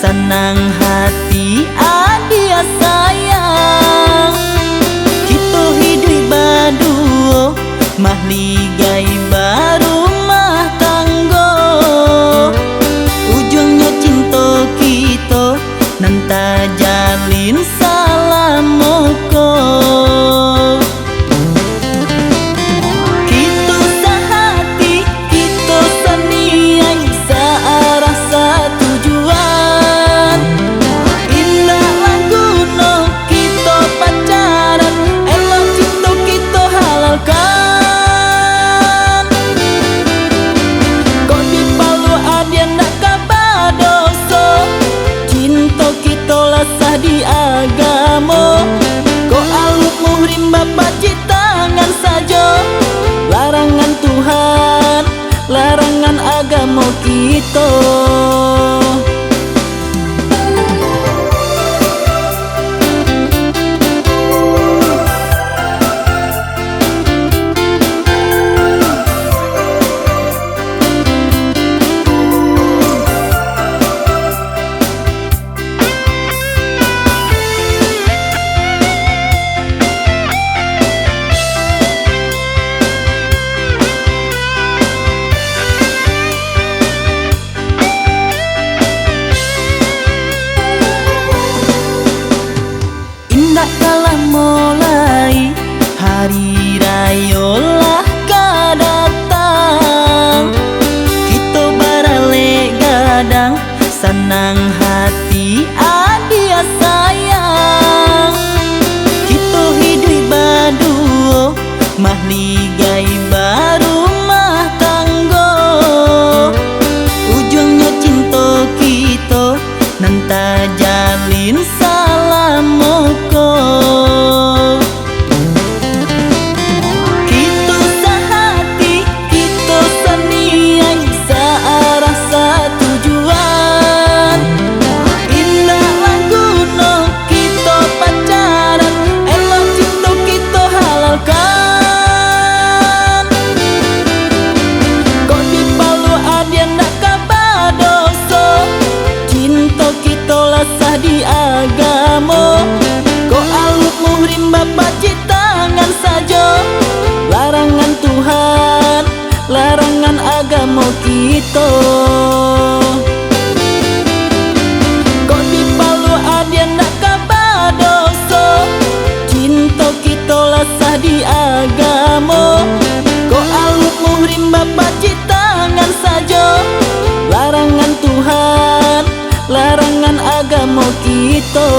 senang hati adia sayang. Kita hidup berdua mahligai barumah tangga. Ujungnya cinta kita nanta jalin salamoko. Kita sehati, kita seniai, searah setujuan. Indah laguno kita pacaran, elok cinta kita halalkan. Kok di Palu ada nak kabar dosa, cinta kita lasah di agama. Kok aluk muhrim bapak citangan saja, larangan Tuhan, larangan agama kita. Kalah mulai hari raya lah datang, kita barale gadang senang hati adia sayang. Kita hidup berdua mahligai barumah tangga. Ujungnya cinta kita nanta jalin salamoko. Kita sehati, kita seniai, searah setujuan. Indah laguno kita pacaran, elok cinta kita halalkan. Kok di Palu ada nak kabar dosa, cinta kita lasah di agama. Kok aluk muhrim bapak citangan saja, larangan Tuhan, larangan agama kita. Kok di Palu ada nak kabar dosa, cinta kita lasah di agama. Kok aluk muhrim bapak citangan saja, larangan Tuhan, larangan agama kita.